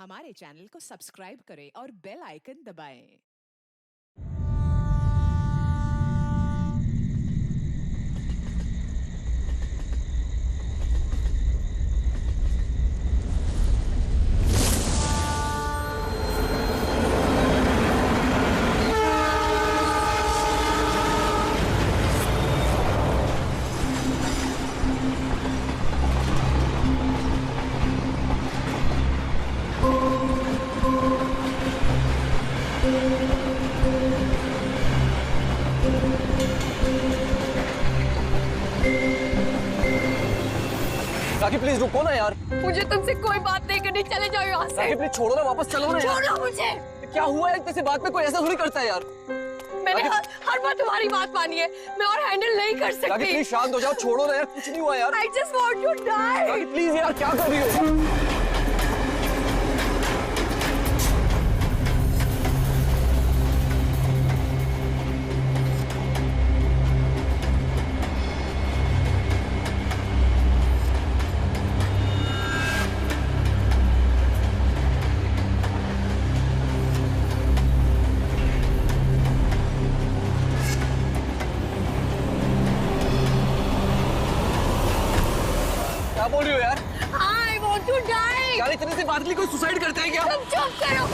हमारे चैनल को सब्सक्राइब करें और बेल आइकन दबाएं। राखी प्लीज रुको ना यार। मुझे तुमसे कोई बात नहीं करनी, चले जाओ यहाँ से। राखी प्लीज छोड़ो ना, वापस चलो ना यार। छोड़ो मुझे। क्या हुआ है? किसी बात में कोई ऐसा थोड़ी करता है यार। मैंने हर बार तुम्हारी बात मानी है, मैं और हैंडल नहीं कर सकती। राखी प्लीज शांत हो जाओ, छोड़ो ना यार, कुछ नहीं हुआ यार। I just want to die। Rakhi please यार, क्या कर रही हो? क्या बोल रही हो यार? I want to die। यार इतने से बात के लिए कोई सुसाइड करता है क्या? तुम चुप करो।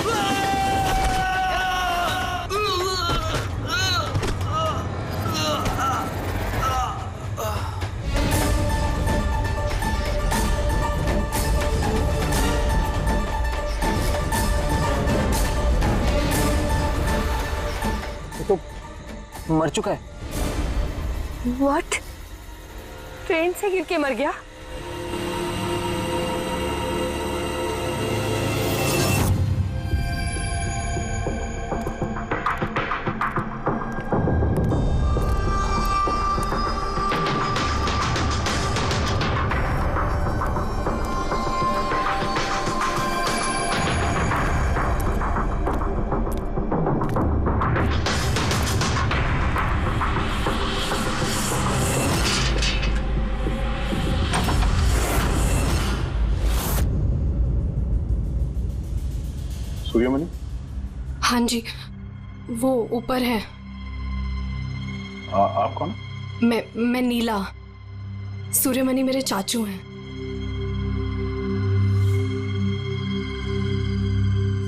ये तो मर चुका है। What? ट्रेन से गिर के मर गया? सूर्यमणि? हाँ जी, वो ऊपर है। आप कौन? मैं नीला। सूर्यमणि मेरे चाचू हैं।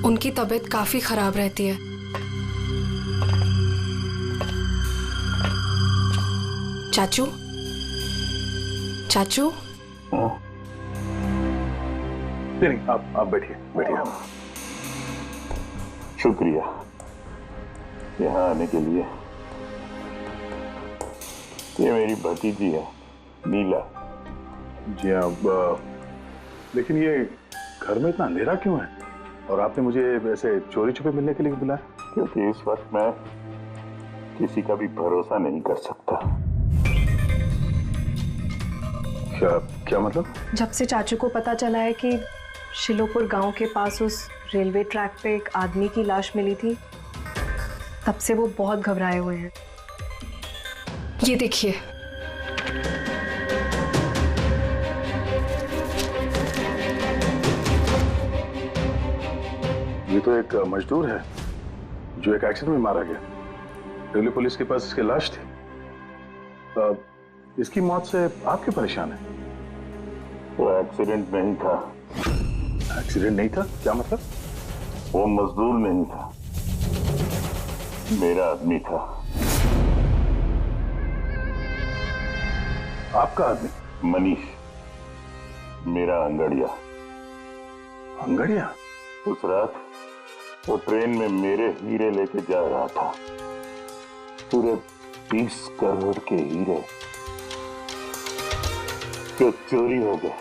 उनकी तबीयत काफी खराब रहती है। चाचू, चाचू। नहीं, आप बैठिए बैठिए। शुक्रिया यहाँ आने के लिए। ये मेरी भतीजी है नीला। जी हाँ, लेकिन ये घर में इतना अंधेरा क्यों है? और आपने मुझे ऐसे चोरी छुपे मिलने के लिए बुलाया? क्योंकि इस वक्त मैं किसी का भी भरोसा नहीं कर सकता। क्या मतलब? जब से चाचू को पता चला है कि शिलोपुर गांव के पास उस रेलवे ट्रैक पे एक आदमी की लाश मिली थी, तब से वो बहुत घबराए हुए हैं। ये देखिए। ये तो एक मजदूर है जो एक एक्सीडेंट में मारा गया। रेलवे पुलिस के पास इसकी लाश थी। इसकी मौत से आप क्यों परेशान हैं? वो एक्सीडेंट नहीं था। एक्सीडेंट नहीं था? क्या मतलब? वो मजदूर नहीं था, मेरा आदमी था। आपका आदमी? मनीष, मेरा अंगड़िया। अंगड़िया? उस रात वो ट्रेन में मेरे हीरे लेके जा रहा था। पूरे 20 करोड़ के हीरे जो चोरी हो गए।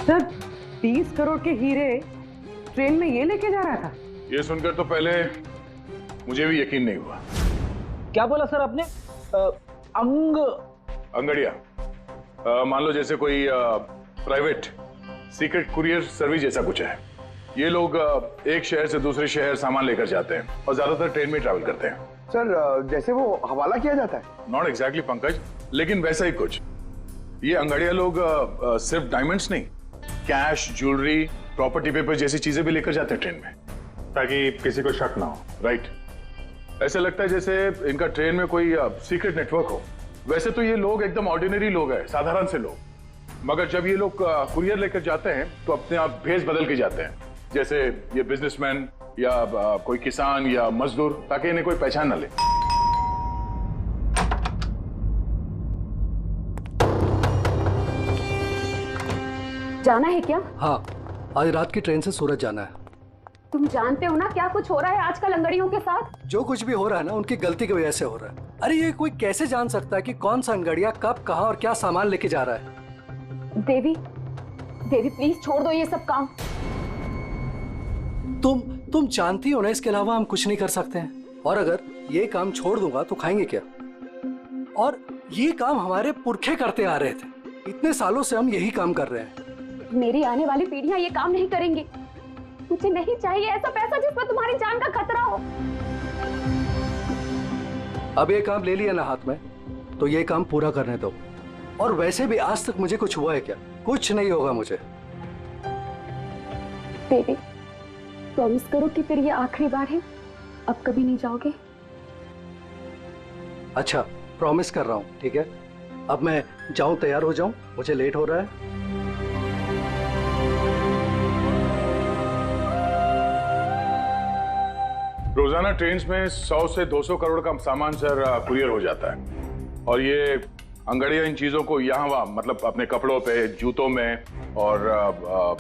सर, 20 करोड़ के हीरे ट्रेन में ये लेके जा रहा था? ये सुनकर तो पहले मुझे भी यकीन नहीं हुआ। क्या बोला सर आपने? अंगड़िया, मान लो जैसे कोई प्राइवेट सीक्रेट कुरियर सर्विस जैसा कुछ है। ये लोग एक शहर से दूसरे शहर सामान लेकर जाते हैं और ज्यादातर ट्रेन में ट्रैवल करते हैं। सर जैसे वो हवाला किया जाता है। नॉट एग्जैक्टली पंकज, लेकिन वैसा ही कुछ। ये अंगड़िया लोग सिर्फ डायमंड्स नहीं, कैश, ज्वेलरी, प्रॉपर्टी पेपर जैसी चीजें भी लेकर जाते हैं ट्रेन में, ताकि किसी को शक ना हो। राइट, ऐसा लगता है जैसे इनका ट्रेन में कोई सीक्रेट नेटवर्क हो। वैसे तो ये लोग एकदम ऑर्डिनरी लोग हैं, साधारण से लोग, मगर जब ये लोग कुरियर लेकर जाते हैं तो अपने आप भेष बदल के जाते हैं, जैसे ये बिजनेसमैन या कोई किसान या मजदूर, ताकि इन्हें कोई पहचान ना ले। जाना है क्या? हाँ, आज रात की ट्रेन से सूरत जाना है। तुम जानते हो ना क्या कुछ हो रहा है आजकल अंगड़ियों के साथ? जो कुछ भी हो रहा है ना, उनकी गलती की वजह से हो रहा है। अरे ये कोई कैसे जान सकता है कि कौन सा अंगड़िया कब, कहाँ और क्या सामान लेके जा रहा है? देवी, देवी प्लीज छोड़ दो ये सब काम। तुम जानती हो ना, इसके अलावा हम कुछ नहीं कर सकते हैं। और अगर ये काम छोड़ दूंगा तो खाएंगे क्या? और ये काम हमारे पुरखे करते आ रहे थे, इतने सालों से हम यही काम कर रहे हैं। मेरी आने वाली पीढ़ियां ये काम नहीं करेंगी। मुझे नहीं चाहिए ऐसा पैसा जिस पर तुम्हारी जान का खतरा हो। अब ये काम ले लिया ना हाथ में, तो ये काम पूरा करने दो। और वैसे भी आज तक मुझे कुछ हुआ है क्या? कुछ नहीं होगा मुझे। देवी, प्रॉमिस करो कि फिर ये आखिरी बार है, अब कभी नहीं जाओगे। अच्छा, प्रॉमिस कर रहा हूँ, ठीक है? अब मैं जाऊं, तैयार हो जाऊं, मुझे लेट हो रहा है। रोजाना ट्रेन में 100 से 200 करोड़ का सामान सर कुरियर हो जाता है, और ये अंगड़िया इन चीजों को यहाँ वहाँ, मतलब अपने कपड़ों पे, जूतों में और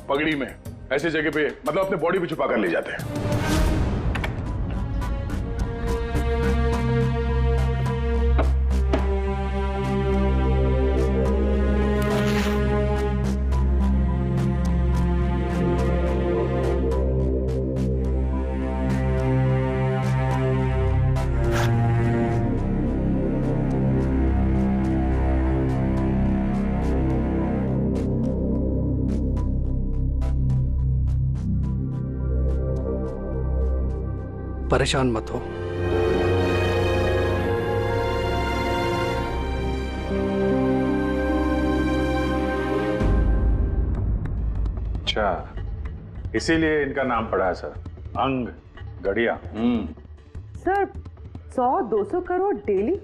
पगड़ी में, ऐसी जगह पे, मतलब अपने बॉडी पे छुपा कर ले जाते हैं। परेशान मत हो। अच्छा, इसीलिए इनका नाम पड़ा है सर, अंग गड़िया। सर 100-200 करोड़ डेली,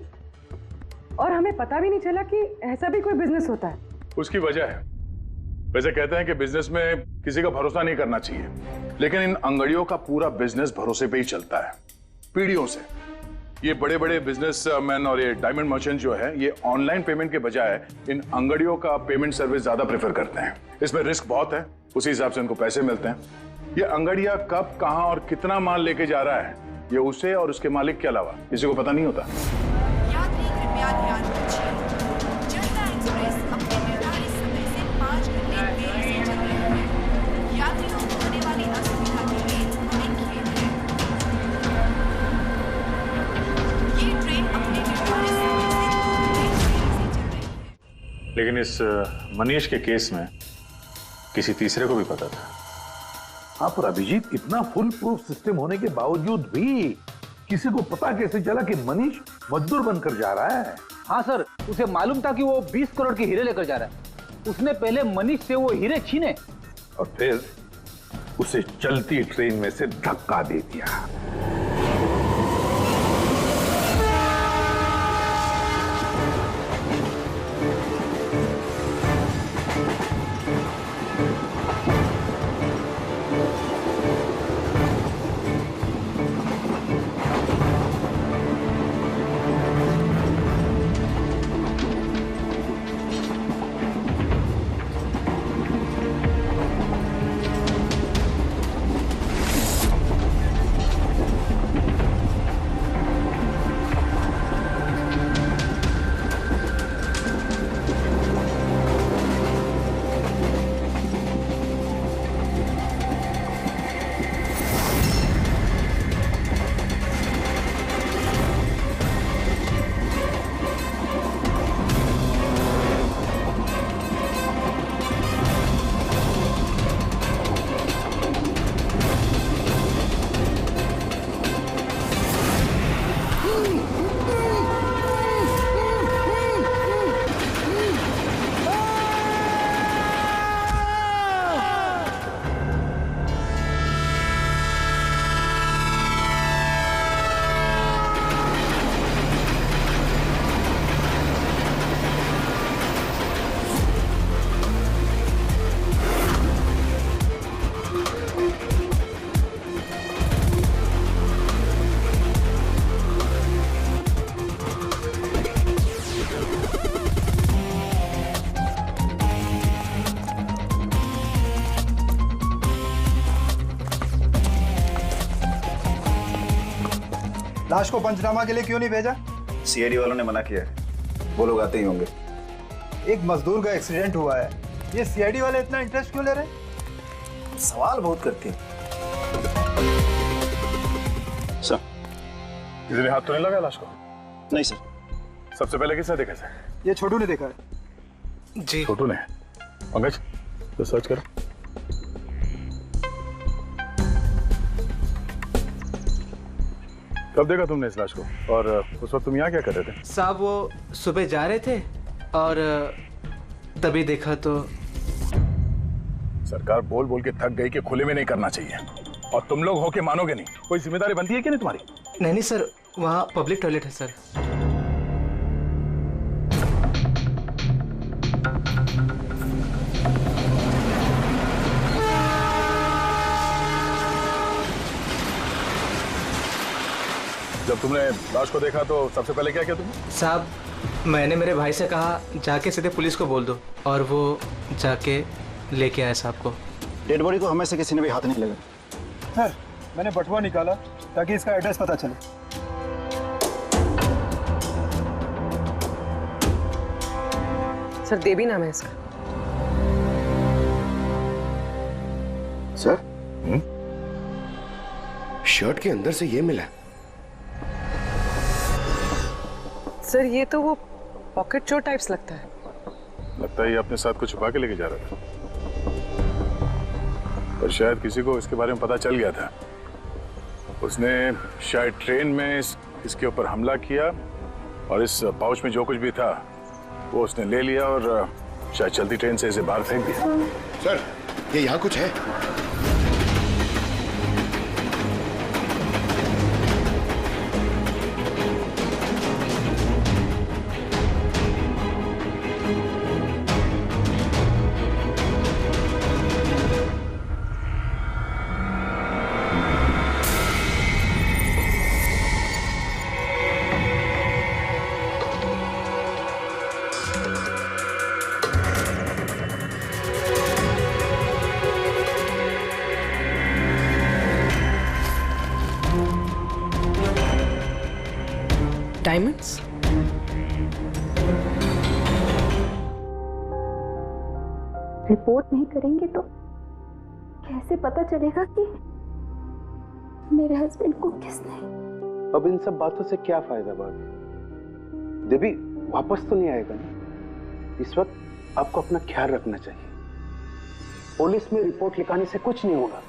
और हमें पता भी नहीं चला कि ऐसा भी कोई बिजनेस होता है। उसकी वजह है, वैसे कहते हैं कि बिजनेस में किसी का भरोसा नहीं करना चाहिए, लेकिन इन अंगड़ियों का पूरा बिजनेस भरोसे पे ही चलता है, पीढ़ियों से। ये बड़े बड़े बिजनेसमैन और ये डायमंड मर्चेंट जो है, ये ऑनलाइन पेमेंट के बजाय इन अंगड़ियों का पेमेंट सर्विस ज्यादा प्रेफर करते हैं। इसमें रिस्क बहुत है, उसी हिसाब से उनको पैसे मिलते हैं। ये अंगड़िया कब, कहां और कितना माल लेके जा रहा है, ये उसे और उसके मालिक के अलावा किसी को पता नहीं होता। यात्री कृपया ध्यान दीजिए, जनता एक्सप्रेस अपने निर्धारित समय से 5 घंटे देरी से चल रही है। यात्रियों को होने वाली असुविधा के लिए हमें खेद है। ये ट्रेन अपने निर्धारित समय से 2 घंटे देरी से चल रही है। लेकिन इस मनीष के केस में किसी तीसरे को भी पता था। हाँ, पर अभिजीत, इतना फुल प्रूफ सिस्टम होने के बावजूद भी किसी को पता कैसे चला कि मनीष मजदूर बनकर जा रहा है? हाँ सर, उसे मालूम था कि वो 20 करोड़ के हीरे लेकर जा रहा है। उसने पहले मनीष से वो हीरे छीने और फिर उसे चलती ट्रेन में से धक्का दे दिया। लाश को पंचनामा के लिए क्यों नहीं भेजा? सीआईडी वालों ने मना किया है, वो लोग आते ही होंगे। एक मजदूर का एक्सीडेंट हुआ है, ये सीआईडी वाले इतना इंटरेस्ट क्यों ले रहे हैं? सवाल बहुत करते हैं। सर, किसी ने हाथ तो नहीं लगाया लाश को? नहीं सर। सबसे पहले किसने देखा सर? ये छोटू ने देखा है। जी छोटू ने। पंकज, तो सर्च करो। कब देखा तुमने इस लाश को, और उस वक्त तुम यहाँ क्या कर रहे थे? साहब वो सुबह जा रहे थे और तभी देखा तो। सरकार बोल बोल के थक गई कि खुले में नहीं करना चाहिए, और तुम लोग हो के मानोगे नहीं। कोई जिम्मेदारी बनती है कि नहीं तुम्हारी? नहीं सर, वहाँ पब्लिक टॉयलेट है सर। जब तुमने लाश को देखा तो सबसे पहले क्या किया तुमने? साहब मैंने मेरे भाई से कहा जाके सीधे पुलिस को बोल दो, और वो जाके लेके आए साहब को। डेड बॉडी को हमें से किसी ने भी हाथ नहीं लगा। सर, मैंने बटुआ निकाला ताकि इसका एड्रेस पता चले। सर देवी नाम है इसका। सर, शर्ट के अंदर से ये मिला। सर ये तो वो पॉकेट चोर टाइप्स लगता है। लगता है ये अपने साथ कुछ छुपा के लेके जा रहा था, पर शायद किसी को इसके बारे में पता चल गया था। उसने शायद ट्रेन में इसके ऊपर हमला किया, और इस पाउच में जो कुछ भी था वो उसने ले लिया और शायद चलती ट्रेन से इसे बाहर फेंक दिया। सर, ये यहाँ कुछ है। डायमंड्स? रिपोर्ट नहीं करेंगे तो कैसे पता चलेगा कि मेरे हस्बैंड को किसने? अब इन सब बातों से क्या फायदा भाभी? देवी वापस तो नहीं आएगा ना? इस वक्त आपको अपना ख्याल रखना चाहिए। पुलिस में रिपोर्ट लिखाने से कुछ नहीं होगा।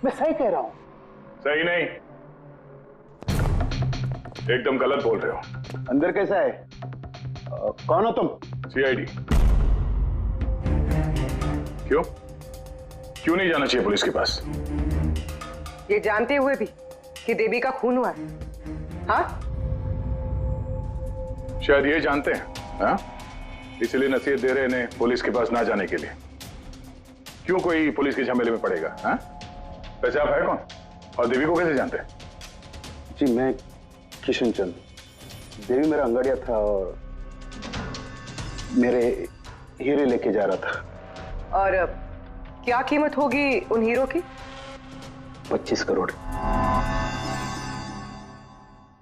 मैं सही कह रहा हूँ। सही नहीं, एकदम गलत बोल रहे हो। अंदर कैसा है? कौन हो तुम? सीआईडी। क्यों क्यों नहीं जाना चाहिए पुलिस के पास? ये जानते हुए भी कि देवी का खून हुआ है? हाँ, शायद ये जानते हैं, हाँ? इसलिए नसीहत दे रहे हैं इन्हें पुलिस के पास ना जाने के लिए। क्यों कोई पुलिस के झमेले में पड़ेगा? हाँ? वैसे आप है कौन, और देवी को कैसे जानते हैं? जी मैं किशन चंद। देवी मेरा अंगाड़िया था और मेरे हीरे लेके जा रहा था। और क्या कीमत होगी उन हीरो की? 25 करोड़।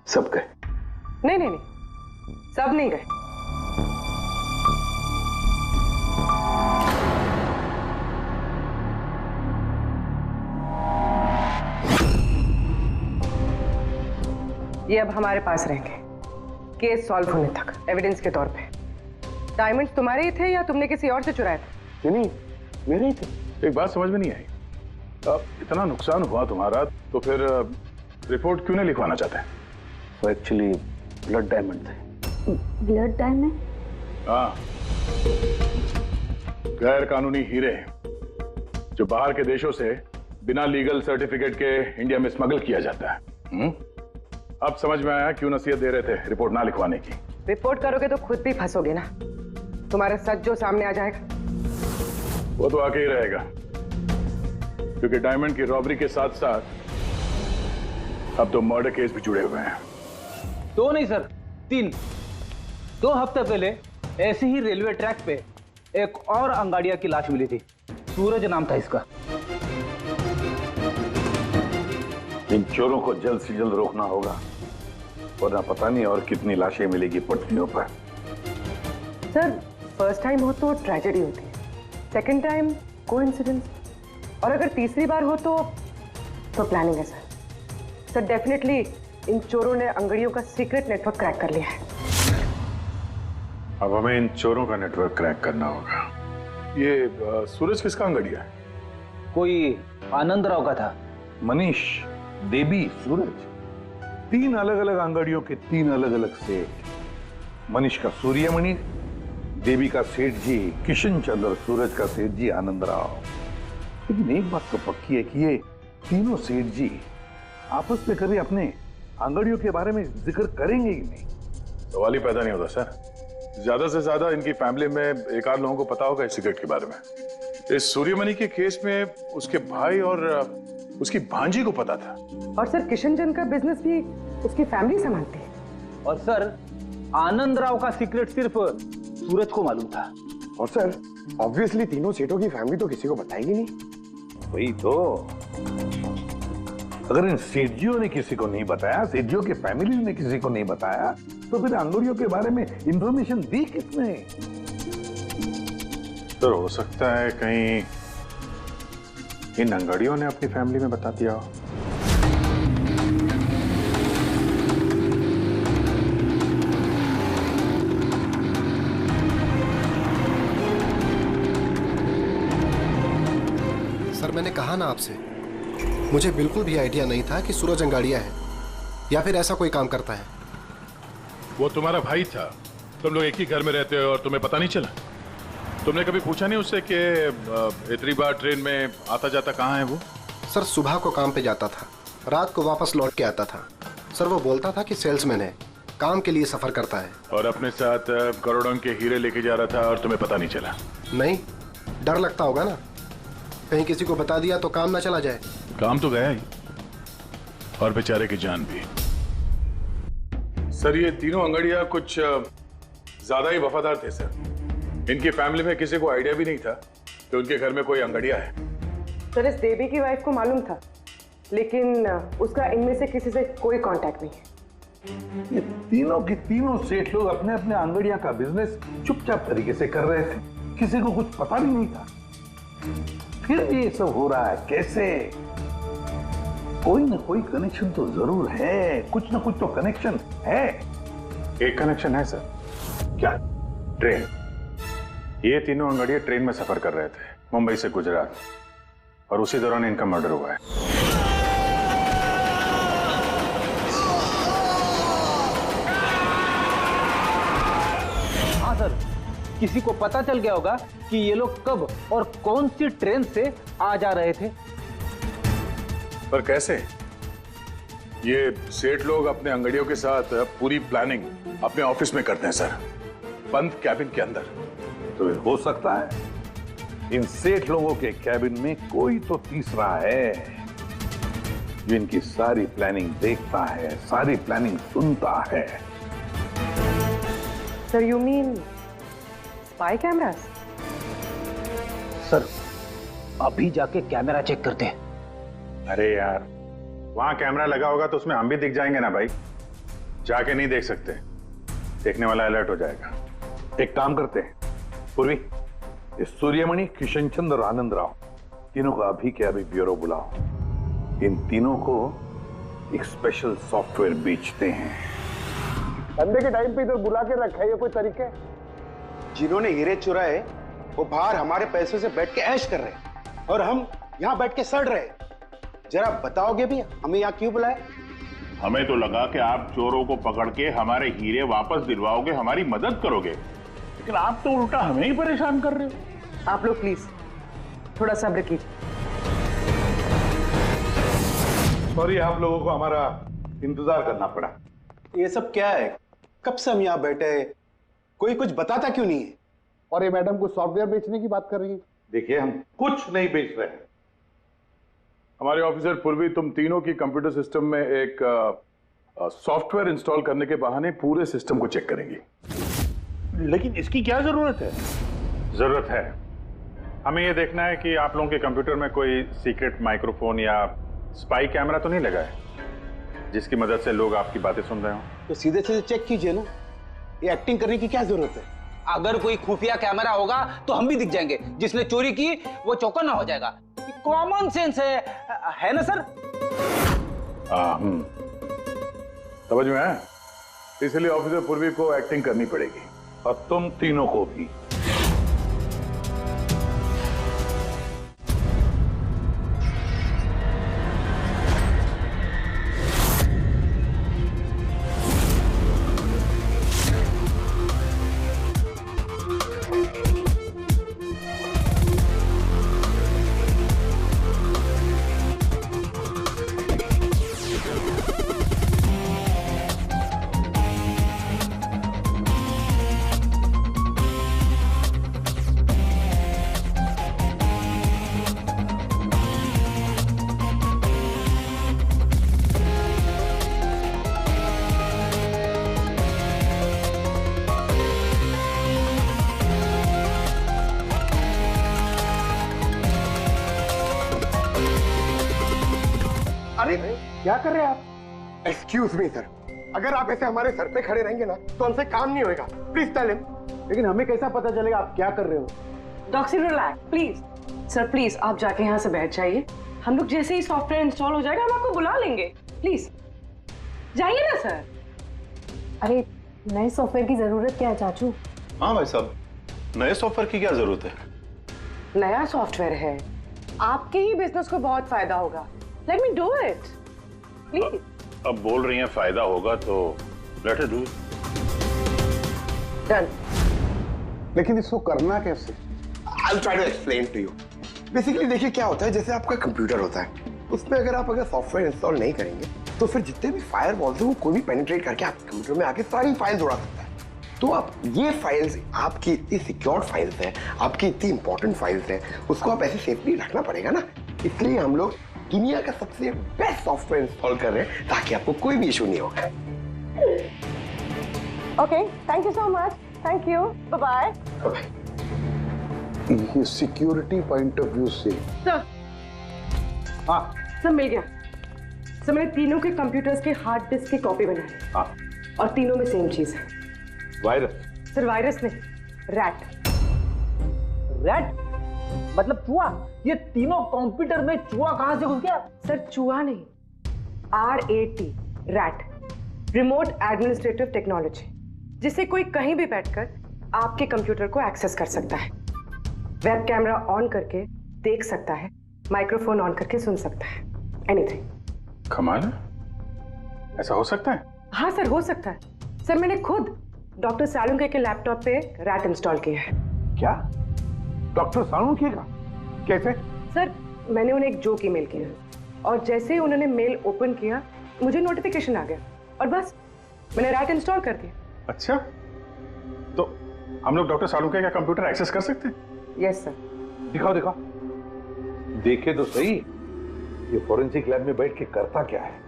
सब गए? नहीं नहीं नहीं, सब नहीं गए। ये अब हमारे पास रहेंगे केस सॉल्व होने तक, एविडेंस के तौर पे। डायमंड्स तुम्हारे ही थे या तुमने किसी और से चुराया था? नहीं, मेरे ही थे। एक बात समझ में नहीं आई, अब इतना नुकसान हुआ तुम्हारा तो फिर रिपोर्ट क्यों नहीं लिखवाना चाहते? वो एक्चुअली ब्लड डायमंड थे। Blood diamond? हाँ, गैर कानूनी हीरे जो बाहर के देशों से बिना लीगल सर्टिफिकेट के इंडिया में स्मगल किया जाता है। अब समझ में आया क्यों नसीहत दे रहे थे रिपोर्ट ना लिखवाने की। रिपोर्ट करोगे तो खुद भी फंसोगे ना, तुम्हारा सच जो सामने आ जाएगा। वो तो आके ही रहेगा, क्योंकि डायमंड की रॉबरी के साथ साथ अब तो मर्डर केस भी जुड़े हुए हैं। 2 नहीं सर, 3। 2 हफ्ते पहले ऐसे ही रेलवे ट्रैक पे एक और अंगाड़िया की लाश मिली थी। सूरज नाम था इसका। इन चोरों को जल्द से जल्द रोकना होगा, वरना पता नहीं और कितनी लाशें मिलेगी पटरियों पर। सर फर्स्ट टाइम हो तो ट्रेजेडी होती है, सेकंड टाइम कोइंसिडेंस, और अगर तीसरी बार हो तो प्लानिंग है सर। सर डेफिनेटली इन चोरों ने अंगड़ियों का सीक्रेट नेटवर्क क्रैक कर लिया है। अब हमें इन चोरों का नेटवर्क क्रैक करना होगा। ये सूरज किसका अंगड़िया है? कोई आनंद राव का था। मनीष, देवी, सूरज, 3 अलग अलग अंगड़ियों के 3 अलग अलग सेठ। मनीष का सूर्यमणि, देवी का सेठ जी किशन चंद्र, सूरज का सेठ जी आनंद राव। लेकिन एक बात तो पक्की है कि ये तीनों सेठ जी आपस में कभी अपने अंगड़ियों के बारे में जिक्र करेंगे ही नहीं। सवाल ही पैदा नहीं होता सर। ज्यादा से ज्यादा इनकी फैमिली में एक आध लोगों को पता होगा इस सिगरेट के बारे में। इस सूर्यमणि के केस में उसके भाई और उसकी भांजी को पता था। और सर किशन चंद्र का बिजनेस भी उसकी फैमिली संभालती है। और सर आनंद राव का सीक्रेट सिर्फ सूरज को मालूम था। और सर ऑब्वियसली तीनों सेठों की फैमिली तो किसी को बताएगी नहीं। वही तो, अगर इन सेठियों ने किसी को नहीं बताया, सेठियों की फैमिली ने किसी को नहीं बताया, तो फिर अंगड़ियों के बारे में इंफॉर्मेशन दी किसने? तो हो सकता है कहीं इन अंगड़ियों ने अपनी फैमिली में बता दिया हो। सर मैंने कहा ना आपसे, मुझे बिल्कुल भी आइडिया नहीं था कि सूरज अंगाड़िया है या फिर ऐसा कोई काम करता है। वो तुम्हारा भाई था, तुम लोग एक ही घर में रहते हो और तुम्हें पता नहीं चला? तुमने कभी पूछा नहीं उससे कि इतनी बार ट्रेन में आता जाता कहाँ है वो? सर सुबह को काम पे जाता था, रात को वापस लौट के आता था। सर वो बोलता था कि सेल्समैन है, काम के लिए सफर करता है। और अपने साथ करोड़ों के हीरे लेके जा रहा था और तुम्हें पता नहीं चला? नहीं, डर लगता होगा ना, कहीं किसी को बता दिया तो काम ना चला जाए। काम तो गया ही, और बेचारे की जान भी। सर ये तीनों अंगड़िया कुछ ज्यादा ही वफादार थे सर। इनकी फैमिली में किसी को आइडिया भी नहीं था कि उनके घर में कोई अंगड़िया है। सर इस देवी की वाइफ को मालूम था, लेकिन उसका इनमें से किसी से कोई कांटेक्ट नहीं है। ये तीनों की तीनों सेठ लोग अपने अपने अंगड़िया का बिजनेस चुपचाप तरीके से कर रहे थे, किसी को कुछ पता भी नहीं था। फिर भी ये सब हो रहा है कैसे? कोई ना कोई कनेक्शन तो जरूर है, कुछ ना कुछ तो कनेक्शन है। एक कनेक्शन है सर। क्या? ट्रेन। ये तीनों अंगड़िया ट्रेन में सफर कर रहे थे मुंबई से गुजरात, और उसी दौरान इनका मर्डर हुआ है। हाँ सर, किसी को पता चल गया होगा कि ये लोग कब और कौन सी ट्रेन से आ जा रहे थे। पर कैसे? ये सेठ लोग अपने अंगड़ियों के साथ पूरी प्लानिंग अपने ऑफिस में करते हैं सर, बंद कैबिन के अंदर। तो हो सकता है इन सेठ लोगों के कैबिन में कोई तो तीसरा है जो इनकी सारी प्लानिंग देखता है, सारी प्लानिंग सुनता है। Sir you mean spy cameras? Sir अभी जाके कैमरा चेक करते हैं। अरे यार, वहां कैमरा लगा होगा तो उसमें हम भी दिख जाएंगे ना भाई। जाके नहीं देख सकते, देखने वाला अलर्ट हो जाएगा। एक काम करते हैं पूर्वी, इस सूर्यमणि, किशन चंद्र और आनंद राव तीनों को अभी के अभी ब्यूरो बुलाओ। इन तीनों को एक स्पेशल सॉफ्टवेयर बेचते हैं। धंधे के टाइम पे इधर बुला के रखा है, ये कोई तरीका है? जिन्होंने हीरे चुराए वो बाहर हमारे पैसों से बैठ के ऐश कर रहे हैं और हम यहाँ बैठ के सड़ रहे हैं। जरा बताओगे भी हमें यहाँ क्यों बुलाया? हमें तो लगा कि आप चोरों को पकड़ के हमारे हीरे वापस दिलवाओगे, हमारी मदद करोगे, लेकिन आप तो उल्टा हमें ही परेशान कर रहे हो। आप लोग प्लीज थोड़ा सब्र कीजिए। सॉरी, आप लोगों को हमारा इंतजार करना पड़ा। ये सब क्या है? कब से हम यहाँ बैठे हैं, कोई कुछ बताता क्यों नहीं है? और ये मैडम को सॉफ्टवेयर बेचने की बात कर रही है। देखिए, हम कुछ नहीं बेच रहे हैं। हमारे ऑफिसर पूर्वी तुम तीनों की कंप्यूटर सिस्टम में एक सॉफ्टवेयर इंस्टॉल करने के बहाने पूरे सिस्टम को चेक करेंगी। लेकिन इसकी क्या जरूरत है? जरूरत है, हमें यह देखना है कि आप लोगों के कंप्यूटर में कोई सीक्रेट माइक्रोफोन या स्पाई कैमरा तो नहीं लगा है। जिसकी मदद से लोग आपकी बातें सुन रहे हो। तो सीधे सीधे चेक कीजिए ना, ये एक्टिंग करने की क्या जरूरत है? अगर कोई खुफिया कैमरा होगा तो हम भी दिख जाएंगे, जिसने चोरी की वो चौकन्ना हो जाएगा। कॉमन सेंस है ना सर? समझ में आया? इसलिए ऑफिसर पूर्वी को एक्टिंग करनी पड़ेगी और तुम तीनों को भी। अरे क्या कर रहे हैं आप? एक्सक्यूज मी सर, अगर आप ऐसे हमारे सर पे खड़े रहेंगे ना तो हमसे काम नहीं होएगा। Please tell him. लेकिन हमें कैसा पता चलेगा आप क्या कर रहे हो? Doctor relax please. Sir please आप जाके यहाँ से बैठ जाइए, हम लोग जैसे ही सॉफ्टवेयर इंस्टॉल हो जाएगा हम आपको बुला लेंगे। प्लीज जाइए ना सर। अरे नए सॉफ्टवेयर की जरूरत क्या है चाचू? हाँ भाई साहब, नए सॉफ्टवेयर की क्या जरूरत है? नया सॉफ्टवेयर है, आपके ही बिजनेस को बहुत फायदा होगा। Let me do it please. अब बोल रही हैं फायदा होगा तो let us do it. Done. लेकिन इसको करना कैसे? I'll try to explain to you. Basically देखिए क्या होता है, जैसे आपका कंप्यूटर होता है, उसमें अगर सॉफ्टवेयर इंस्टॉल नहीं करेंगे तो फिर जितने भी फायरवॉल्स हैं वो कोई भी पेनिट्रेट करके आपके कंप्यूटर में आके सारी फाइल्स उड़ा सकता है। तो आप ये फाइल्स, आपकी इतनी सिक्योर्ड फाइल्स हैं, आपकी इतनी इंपॉर्टेंट फाइल्स हैं, उसको आप ऐसे सेफली रखना पड़ेगा ना। इसलिए हम लोग दुनिया का सबसे बेस्ट सॉफ्टवेयर इंस्टॉल कर रहे हैं ताकि आपको कोई भी इशू नहीं होगा। Okay, thank you so much. Thank you, bye bye. ये सिक्योरिटी पॉइंट ऑफ व्यू से सर, हाँ सर मिल गया। सर मैंने तीनों के कंप्यूटर्स के हार्ड डिस्क की कॉपी बनाई। हाँ। और तीनों में सेम चीज है। वायरस? सर वायरस नहीं, रैट। रैट मतलब चूहा? ये तीनों कंप्यूटर में चूहा कहां से घुस गया? सर चूहा नहीं, RAT, rat, remote administrative technology, जिससे कोई कहीं भी बैठकर आपके कंप्यूटर को एक्सेस कर सकता है, वेब कैमरा ऑन करके देख सकता है, माइक्रोफोन ऑन करके सुन सकता है, एनीथिंग। कमाल है, ऐसा हो सकता है? हाँ सर हो सकता है। सर मैंने खुद डॉक्टर सालुंके के लैपटॉप पे रैट इंस्टॉल किया है। क्या? डॉक्टर सालुंके का? कैसे? सर मैंने उन्हें एक जोक ईमेल किया और जैसे ही उन्होंने मेल ओपन किया मुझे नोटिफिकेशन आ गया और बस मैंने रैट इंस्टॉल कर दिया। अच्छा, तो हम लोग डॉक्टर सालुंके का कंप्यूटर एक्सेस कर सकते हैं? Yes sir. दिखाओ दिखाओ, देखे तो सही ये फॉरेंसिक लैब में बैठ के करता क्या है।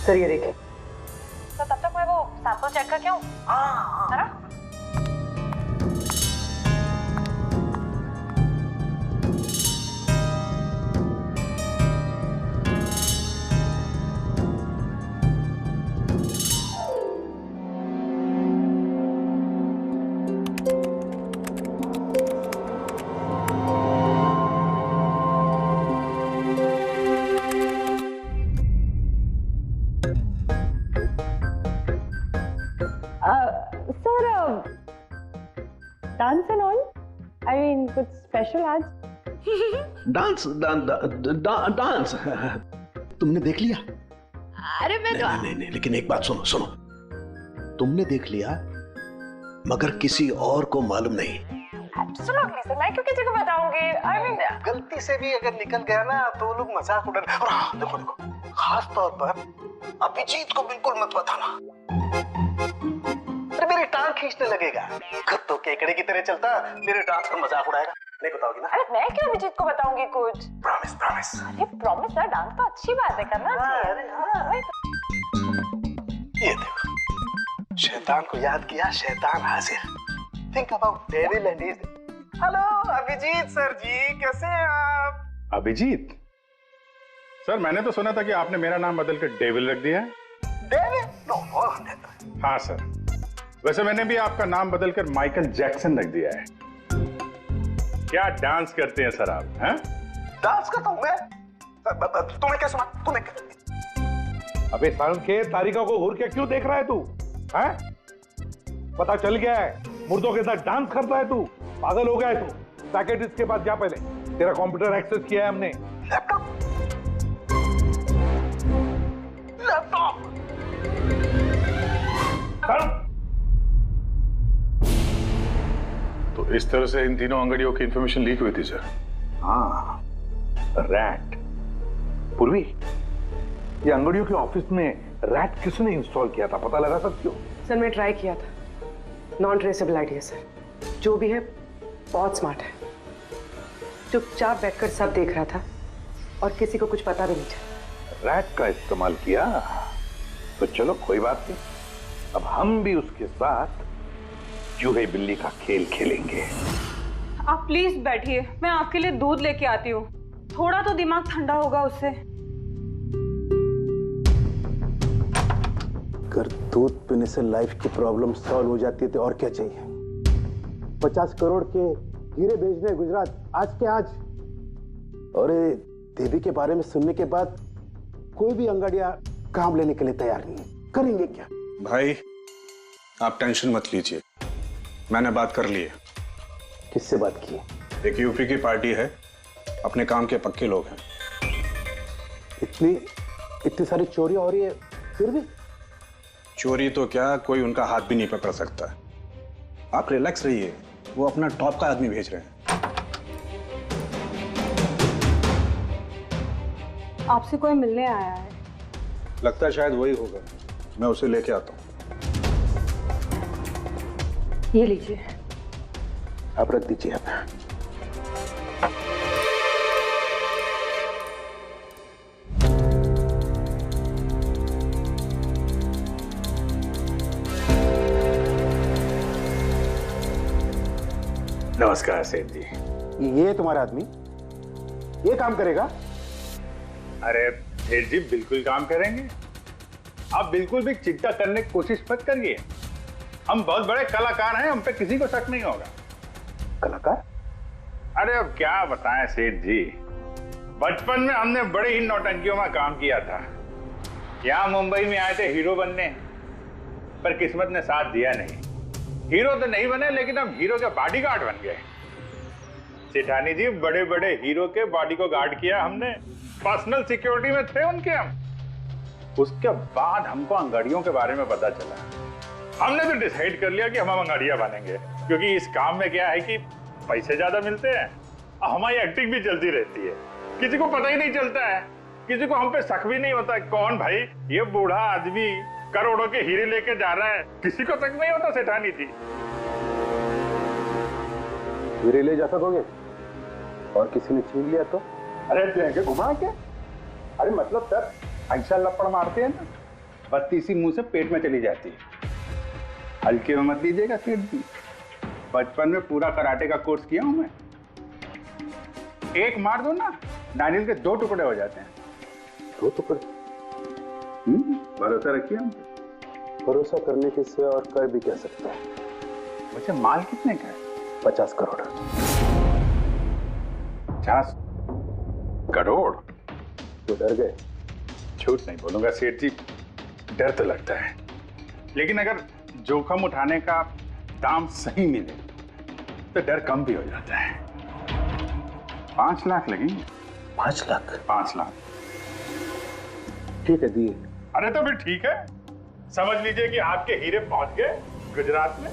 सर ये देखिए। तो तब तक मैं वो सैंपल चेक करके आऊं? जरा। Dance and all, I mean कुछ स्पेशल आज? डांस डांस तुमने देख लिया? अरे मैं तो नहीं, लेकिन एक बात सुनो सुनो, तुमने देख लिया मगर किसी और को मालूम नहीं। एब्सोल्युटली सर, मैं क्यों किसी को बताऊंगी? आई मीन गलती से भी अगर निकल गया ना तो वो लोग मजाक उड़ा। और हाँ, देखो देखो, खास तौर पर अभिजीत को बिल्कुल मत बताना, अरे मेरी टांग खींचने लगेगा। तो केकड़े की तरह चलता मेरे डांस पर मजाक उड़ाएगा। नहीं बताओगी ना? अरे मैं क्यों अभिजीत को बताऊंगी कुछ? Promise promise. अरे प्रॉमिस यार, डांस तो अच्छी बात है, करना चाहिए। ये देखो, शैतान को याद किया, शैतान हाजिर। Think about devil and his. Hello Abhijit sir ji, कैसे हैं आप? अभिजीत सर, मैंने तो सुना था कि आपने मेरा नाम बदल कर डेविल रख दिया है। डेविल? नो। हाँ सर, वैसे मैंने भी आपका नाम बदलकर माइकल जैक्सन रख दिया है। क्या डांस करते हैं सर आप? हैं? डांस करता हूं मैं? तुमने क्या सुना? अबे सारण के तारिका को घूर के क्यों देख रहा है तू? हैं? पता चल गया है मुर्दों के साथ डांस करता है तू। पागल हो गया है तू। साइकियाट्रिस्ट के पास जा पहले। तेरा कंप्यूटर एक्सेस किया है हमने। लैपटॉप? तो इस तरह से इन तीनों अंगड़ियों की इंफॉर्मेशन लीक हुई थी सर। हाँ, रैट। पूर्वी, ये अंगड़ियों के ऑफिस में रैट किसने इंस्टॉल किया था, पता लगा सकते हो? सर मैं ट्राई किया था, नॉन ट्रेसेबल आईडी है सर। जो भी है बहुत स्मार्ट है, चुपचाप बैठकर सब देख रहा था और किसी को कुछ पता भी नहीं चला। रैट का इस्तेमाल किया तो चलो कोई बात नहीं, अब हम भी उसके साथ चूहे बिल्ली का खेल खेलेंगे। आप प्लीज बैठिए, मैं आपके लिए दूध लेके आती हूँ, थोड़ा तो दिमाग ठंडा होगा उससे। अगर दूध पीने से लाइफ की प्रॉब्लम सॉल्व हो जाती है तो और क्या चाहिए? 50 करोड़ के हीरे भेजने गुजरात आज के आज। और देवी के बारे में सुनने के बाद कोई भी अंगाड़िया काम लेने के लिए तैयार नहीं है। करेंगे क्या? भाई आप टेंशन मत लीजिए, मैंने बात कर ली है। किससे बात की? एक यूपी की पार्टी है, अपने काम के पक्के लोग हैं। इतनी सारी चोरियां हो रही है फिर भी? चोरी तो क्या, कोई उनका हाथ भी नहीं पकड़ सकता। आप रिलैक्स रहिए, वो अपना टॉप का आदमी भेज रहे हैं। आपसे कोई मिलने आया है? लगता है शायद वही होगा, मैं उसे लेके आता हूँ। ये लीजिए। आप रख दीजिए। आप नमस्कार सेठ जी। ये तुम्हारा आदमी ये काम करेगा? अरे सेठ जी बिल्कुल काम करेंगे, आप बिल्कुल भी चिंता करने की कोशिश मत करिए। हम बहुत बड़े कलाकार हैं, हम पे किसी को शक नहीं होगा। कलाकार? अरे अब क्या बताएं सेठ जी, बचपन में हमने बड़े ही नौटंकियों में काम किया था। यहाँ मुंबई में आए थे हीरो बनने, पर किस्मत ने साथ दिया नहीं। हीरो तो नहीं बने, लेकिन हम हीरो के बॉडीगार्ड बन गए। सेठानी जी, बड़े बड़े हीरो के बॉडी को गार्ड किया हमने, पर्सनल सिक्योरिटी में थे उनके हम। उसके बाद हमको अंगाड़ियों के बारे में पता चला, हमने तो डिसाइड कर लिया कि हम अंगाड़िया बनेंगे, क्योंकि इस काम में क्या है कि पैसे ज्यादा मिलते हैं और हमारी एक्टिंग भी चलती रहती है। किसी को पता ही नहीं चलता है, किसी को हम पे शक भी नहीं होता। कौन भाई ये बूढ़ा आदमी करोड़ों के हीरे लेके जा रहा है, किसी को शक नहीं होता सेठानी जी। हीरे ले जा सकोगे और किसी ने छीन लिया तो? अरे देंगे घुमा के। अरे मतलब सर ऐसा लपड़ मारते हैं ना, बत्ती सी मुंह से पेट में चली जाती है। हल्के में मत लीजिएगा सेठ जी, बचपन में पूरा कराटे का कोर्स किया हूं मैं। एक मार दो ना, नारियल के 2 टुकड़े हो जाते हैं। 2 टुकड़े? भरोसा रखिए हम। भरोसा करने के सिवा और कर भी कह सकता है। वैसे माल कितने का है? 50 करोड़। 50 करोड़? तो डर गए? झूठ नहीं बोलूंगा सेठ जी, डर तो लगता है, लेकिन अगर जोखिम उठाने का दाम सही मिले तो डर कम भी हो जाता है। 5 लाख लगेंगे। 5 लाख? 5 लाख। ठीक है, दिए। अरे तो फिर ठीक है, समझ लीजिए कि आपके हीरे पहुंच गए गुजरात में।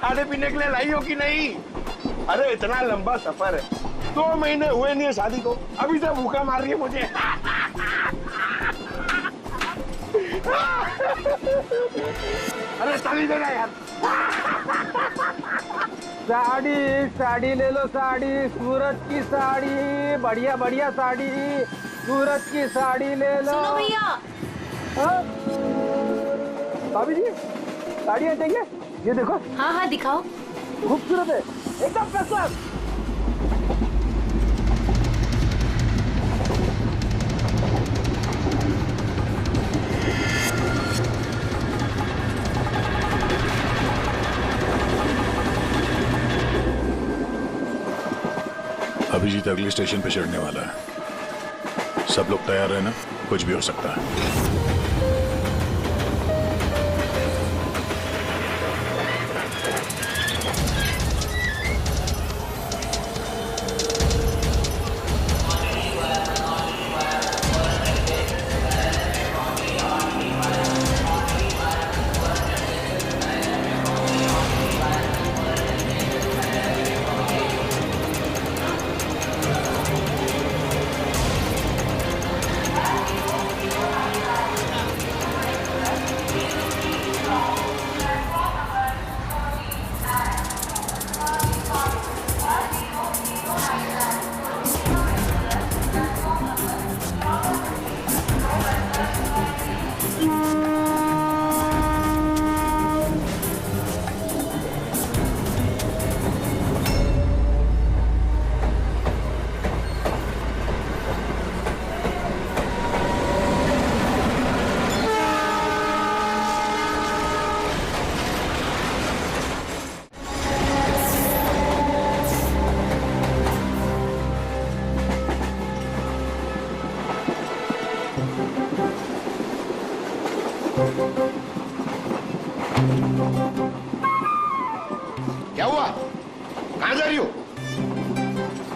खाने पीने के लिए लाई हो कि नहीं? अरे इतना लंबा सफर है, 2 महीने हुए नहीं है शादी को, अभी से भूखा मार रही है मुझे। अरे साड़ी देना यार। साड़ी ले लो, साड़ी, सूरज की साड़ी, बढ़िया बढ़िया साड़ी, सूरज की साड़ी ले लो। सुनो भैया। हाँ? भाभी जी साड़ियाँ चाहिए? ये देखो। हाँ हाँ दिखाओ। खूबसूरत है, एकदम फर्स्ट क्लास। अभिजीत अगले स्टेशन पे चढ़ने वाला है, सब लोग तैयार रहना, कुछ भी हो सकता है। क्या हुआ? कहाँ जा रही हो?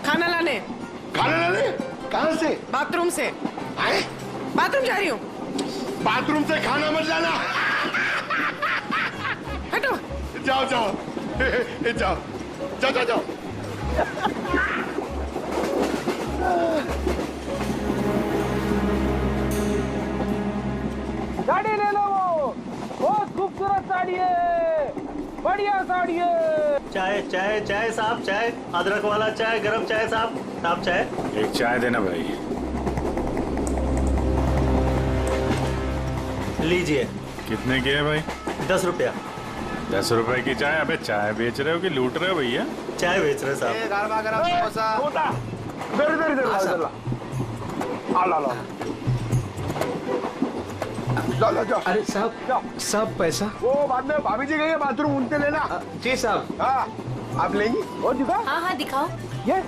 खाना लाने। खाना लाने? कहाँ से? बाथरूम से। आए? बाथरूम जा रही हूँ। बाथरूम से खाना मत लाना। हटो। जाओ जाओ जाओ जाओ जाओ जाओ। साड़ी ले लो, बहुत खूबसूरत साड़ी है, बढ़िया साड़ी है। चाय चाय चाय साहब, चाय, अदरक वाला चाय, गरम चाय साहब। साहब चाय। एक चाय देना भाई। लीजिए। कितने की है भाई? 10 रुपया। 10 रुपए की चाय? अबे चाय बेच रहे हो कि लूट रहे हो भैया? चाय बेच रहे साहब। गरमा गरम समोसा। इधर इधर इधर ला ला ला। अरे साहब पैसा। वो बाद में भाभी जी गई है बाथरूम, उनसे लेना। जी साहब। हाँ आप लेंगी? और दिखाओ। हाँ हाँ दिखाओ। ये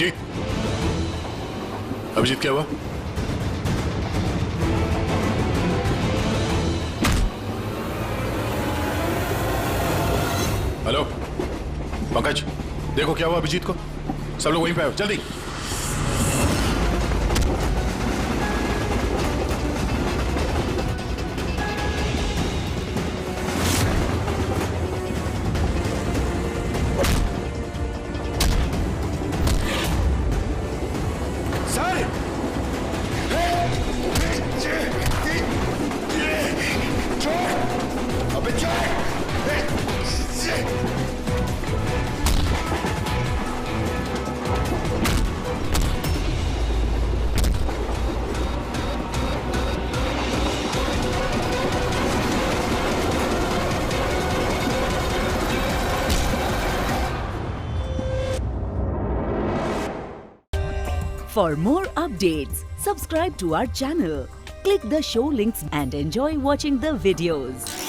अभिजीत, अभिजीत क्या हुआ? हेलो पंकज, देखो क्या हुआ अभिजीत को। सब लोग वहीं पे आओ जल्दी। For more updates, subscribe to our channel, click the show links and enjoy watching the videos.